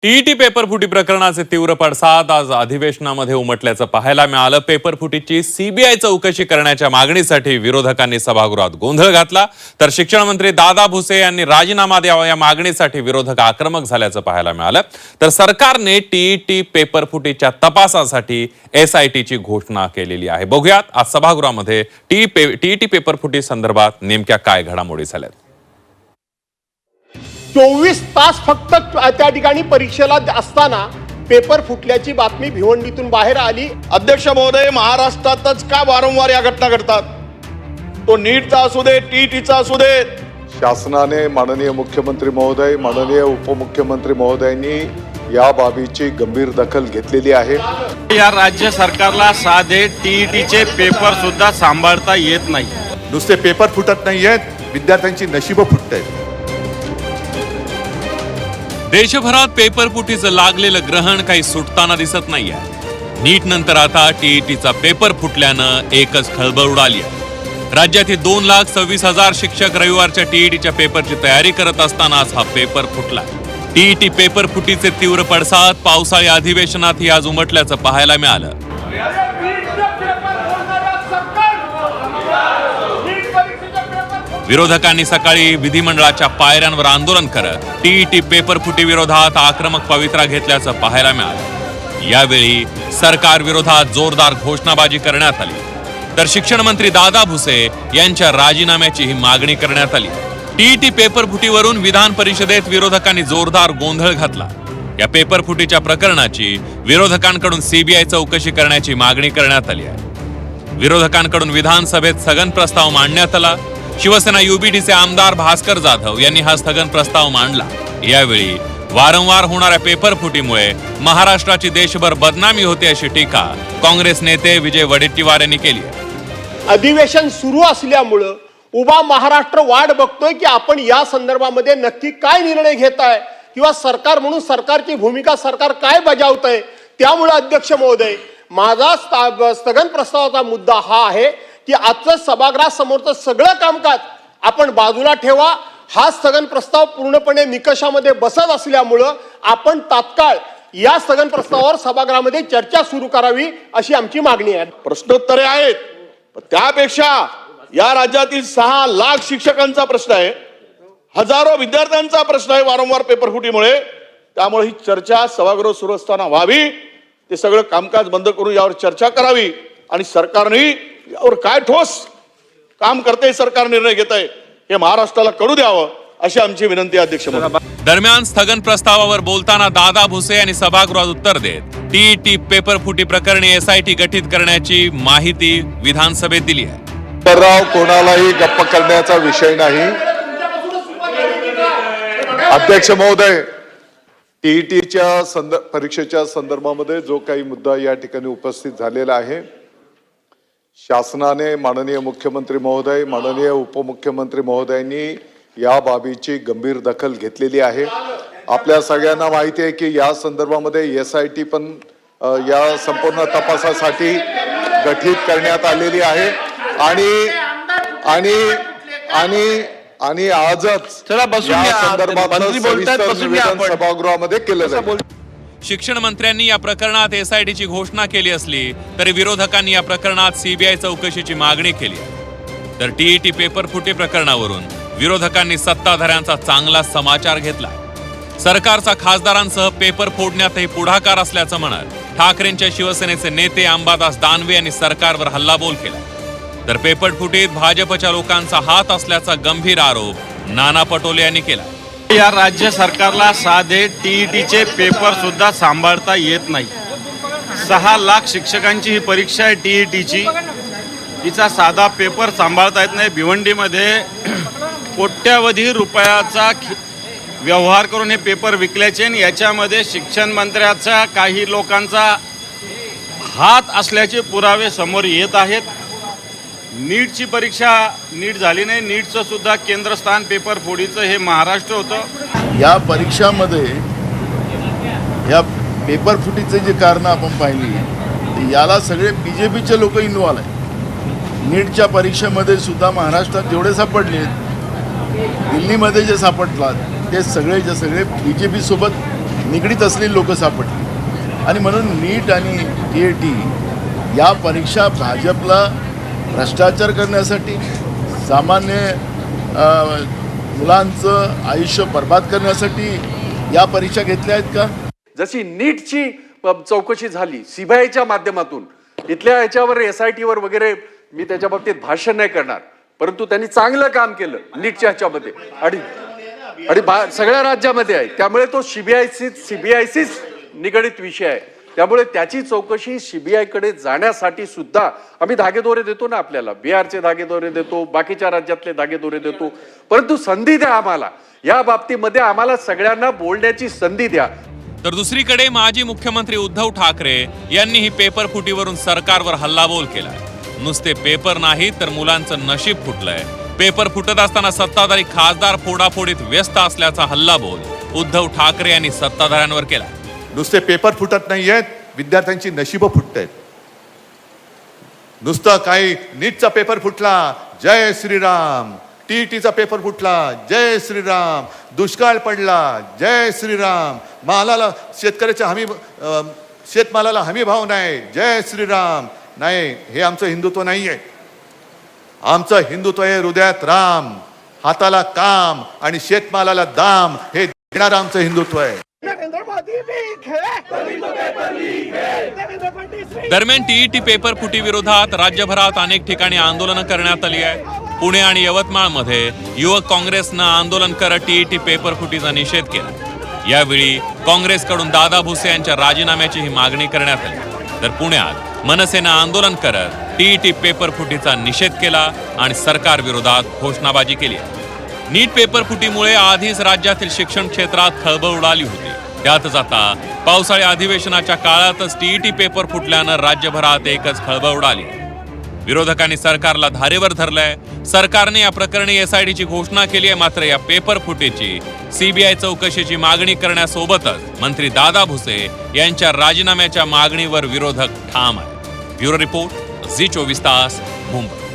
TET पेपरफुटी प्रकरणाचे तीव्र पडसाद आज अधिवेशनामध्ये उमटल्याचं पाहायला मिळालं। पेपरफुटीची सीबीआय चौकशी करण्याच्या मागणीसाठी विरोधकांनी सभागृहात गोंधळ घातला, तर शिक्षण मंत्री दादा भुसे यांनी राजीनामा द्यावा या मागणीसाठी विरोधक आक्रमक झाल्याचं पाहायला मिळालं। तर सरकारने टीईटी पेपरफुटीच्या तपासासाठी एसआयटीची घोषणा केलेली आहे। बघूयात आज सभागृहामध्ये टीईटी पेपरफुटी संदर्भात नेमक्या काय घडामोडी झाल्यात। 24 तास फक्त त्या ठिकाणी परीक्षेला असताना पेपर फुटल्याची बातमी भिवंडीतून बाहेर आली। अध्यक्ष महोदय, महाराष्ट्रातच का वारंवार या घटना घडतात? तो नीटचा असू दे, टीईटीचा असू दे, शासनाने माननीय मुख्यमंत्री महोदय, माननीय उपमुख्यमंत्री महोदयांनी या बाबीची गंभीर दखल घेतलेली आहे। या राज्य सरकारला साधे टीईटीचे पेपर सुद्धा सांभाळता येत नाही। नुसते पेपर फुटत नाहीयेत, विद्यार्थ्यांची नशीब फुटतायत। देशभरात पेपरफुटीचं लागलेलं ग्रहण काही सुटताना दिसत नाहीये। नीट नंतर आता टीईटीचा पेपर फुटल्यानं एकच खळबळ उडाली आहे। राज्यातील 2,26,000 शिक्षक रविवारच्या टीईटीच्या पेपरची तयारी करत असतानाच हा पेपर फुटला। टीईटी पेपर फुटीचे तीव्र पडसाद पावसाळी अधिवेशनातही आज उमटल्याचं पाहायला मिळालं। विरोधकांनी सकाळी विधिमंडळाच्या पायऱ्यांवर आंदोलन करत टीईटी पेपरफुटी विरोधात आक्रमक पवित्रा घेतल्याचं पाहायला मिळालं। यावेळी सरकार विरोधात जोरदार घोषणाबाजी करण्यात आली, तर शिक्षण मंत्री दादा भुसे यांच्या राजीनाम्याची ही मागणी करण्यात आली। टीईटी पेपरफुटीवरून विधान परिषदेत विरोधकांनी जोरदार गोंधळ घातला। या पेपरफुटीच्या प्रकरणाची विरोधकांकडून सीबीआय चौकशी करण्याची मागणी करण्यात आली आहे। विरोधकांकडून विधानसभेत स्थगन प्रस्ताव मांडण्यात आला। शिवसेना युबीडीचे आमदार भास्कर जाधव यांनी हा स्थगन प्रस्ताव मांडला। यावेळी वारंवार होणाऱ्या पेपरफुटीमुळे महाराष्ट्राची देशभर बदनामी होते अशी टीका काँग्रेस नेते विजय वडेट्टीवार यांनी केली। अधिवेशन सुरू असल्यामुळे उभा महाराष्ट्र वाट बघतोय की आपण या संदर्भामध्ये नक्की काय निर्णय घेताय किंवा सरकार म्हणून सरकारची भूमिका सरकार काय बजावतंय। त्यामुळे अध्यक्ष महोदय, माझा स्थगन प्रस्तावाचा मुद्दा हा आहे की आजचं सभागृहासमोरचं सगळं कामकाज आपण बाजूला ठेवा। हा स्थगन प्रस्ताव पूर्णपणे निकषामध्ये बसत असल्यामुळं आपण तात्काळ या स्थगन प्रस्तावावर सभागृहामध्ये चर्चा सुरू करावी अशी आमची मागणी आहे। प्रश्नोत्तरे आहेत, पण त्यापेक्षा या राज्यातील 6 लाख शिक्षकांचा प्रश्न आहे, हजारो विद्यार्थ्यांचा प्रश्न आहे वारंवार पेपरफुटीमुळे। त्यामुळे ही चर्चा सभागृह सुरू असताना व्हावी, ते सगळं कामकाज बंद करून यावर चर्चा करावी आणि सरकारने यावर काय ठोस काम करते, सरकार निर्णय घेत आहे हे महाराष्ट्राला कळू द्यावं अशी आमची विनंती आहे अध्यक्ष महोदय। दरम्यान स्थगन प्रस्तावावर बोलताना दादा भुसे यांनी सभागृहात उत्तर देत टीईटी पेपरफुटी प्रकरणी एसआयटी गठीत करण्याची माहिती विधानसभेत दिली आहे। राव कोणालाही गप्प करण्याचा विषय नाही। अध्यक्ष महोदय, टीईटीच्या परीक्षेच्या संदर्भामध्ये जो काही मुद्दा या ठिकाणी उपस्थित झालेला आहे, शासनाने माननीय मुख्यमंत्री महोदय, माननीय उपमुख्यमंत्री महोदयांनी या बाबीची गंभीर दखल घेतलेली आहे। आपल्या सगळ्यांना माहिती आहे की या संदर्भामध्ये एसआयटी पण या संपूर्ण तपासासाठी गठीत करण्यात आलेली आहे आणि आजच या संदर्भात सभागृहामध्ये केलं जाईल। शिक्षण मंत्र्यांनी या प्रकरणात एसआयटीची घोषणा केली असली तरी विरोधकांनी या प्रकरणात सीबीआय चौकशीची मागणी केली आहे। तर टीईटी पेपरफुटी प्रकरणावरून विरोधकांनी सत्ताधाऱ्यांचा चांगला समाचार घेतला। सरकारचा खासदारांसह पेपर फोडण्यातही पुढाकार असल्याचं म्हणत ठाकरेंच्या शिवसेनेचे नेते अंबादास दानवे यांनी सरकारवर हल्लाबोल केला। तर पेपरफुटीत भाजपच्या लोकांचा हात असल्याचा गंभीर आरोप नाना पटोले यांनी केला। या राज्य सरकारला साधे टीईटीचे पेपर सुद्धा सांभाळता येत नाही। 6 लाख शिक्षकांची ही परीक्षा आहे टीईटीची, हिचा साधा पेपर सांभाळता येत नाही। भिवंडीमध्ये कोट्यावधी रुपयाचा व्यवहार करून हे पेपर विकल्याचे आणि याच्यामध्ये शिक्षण मंत्र्याचा काही लोकांचा हात असल्याचे पुरावे समोर येत आहेत। नीटची परीक्षा नीट झाली नाही, नीटचं सुद्धा केंद्रस्थान पेपर फोडीचं हे महाराष्ट्र होतं। या परीक्षामध्ये या पेपर फुटीचे जे कारण आपण पाहिली ते याला सगळे बीजेपीचे लोक इन्व्हॉल्व आहेत। नीटच्या परीक्षेमध्ये सुद्धा महाराष्ट्रात जेवढे सापडले, दिल्लीमध्ये जे सापडलात ते सगळे बीजेपी सोबत निगडीत असलेली लोक सापडली आणि म्हणून नीट आणि TAT या परीक्षा भाजपला भ्रष्टाचार करण्यासाठी, सामान्य मुलांचं आयुष्य बर्बाद करण्यासाठी या परीक्षा घेतल्या आहेत का? जशी नीटची चौकशी झाली CBIच्या माध्यमातून, इथल्या याच्यावर SIT वर वगैरे मी त्याच्या बाबतीत भाष्य नाही करणार, परंतु त्यांनी चांगलं काम केलं नीटच्या ह्याच्यामध्ये आणि सगळ्या राज्यामध्ये आहे, त्यामुळे तो CBIशीच निगडित विषय आहे. त्यामुळे त्याची चौकशी CBI कडे जाण्यासाठी सुद्धा आम्ही धागेदोरे देतो ना, आपल्याला बिहारचे धागेदोरे देतो, बाकीच्या राज्यातले धागेदोरे देतो, परंतु संधी द्या आम्हाला या बाबतीमध्ये, आम्हाला सगळ्यांना बोलण्याची संधी द्या. तर दुसरीकडे माजी मुख्यमंत्री उद्धव ठाकरे यांनीही पेपर फुटीवरून सरकारवर हल्लाबोल केलाय. नुसते पेपर नाही तर मुलांचं नशीब फुटलंय. पेपर फुटत असताना सत्ताधारी खासदार फोडाफोडीत व्यस्त असल्याचा हल्लाबोल उद्धव ठाकरे यांनी सत्ताधाऱ्यांवर केला. नुसते पेपर फुटत नाहीयेत, विद्यार्थ्यांची नशीब फुटत आहेत. नुसतं काही नीटचा पेपर फुटला, जय श्रीराम, TETचा पेपर फुटला, जय श्रीराम, दुष्काळ पडला, जय श्रीराम, मालाला शेतकऱ्याच्या शेतमालाला हमी भाव नाही, जय श्रीराम. नाही, हे आमचं हिंदुत्व नाही आहे. आमचं हिंदुत्व आहे हृदयात राम, हाताला काम आणि शेतमालाला दाम, हे देणारं आमचं हिंदुत्व आहे. दरम्यान TET पेपर फुटी विरोधात राज्यभरात अनेक ठिकाणी आंदोलनं करण्यात आली आहे. पुणे आणि यवतमाळमध्ये युवक काँग्रेसनं आंदोलन करत TET पेपर फुटीचा निषेध केला. यावेळी काँग्रेसकडून दादा भुसे यांच्या राजीनाम्याची ही मागणी करण्यात आली. तर पुण्यात मनसेनं आंदोलन करत TET पेपर फुटीचा निषेध केला आणि सरकार विरोधात घोषणाबाजी केली. नीट पेपर फुटीमुळे आधीच राज्यातील शिक्षण क्षेत्रात खळबळ उडाली होती. त्यातच आता पावसाळी अधिवेशनाच्या काळातच TET पेपर फुटल्यानं राज्यभरात एकच खळबळ उडाली. विरोधकांनी सरकारला धारेवर धरलंय. सरकारने या प्रकरणी SITची घोषणा केली आहे. मात्र या पेपर फुटीची CBI चौकशीची मागणी करण्यासोबतच मंत्री दादा भुसे यांच्या राजीनाम्याच्या मागणीवर विरोधक ठाम आहे. ब्युरो रिपोर्ट, झी 24 तास, मुंबई.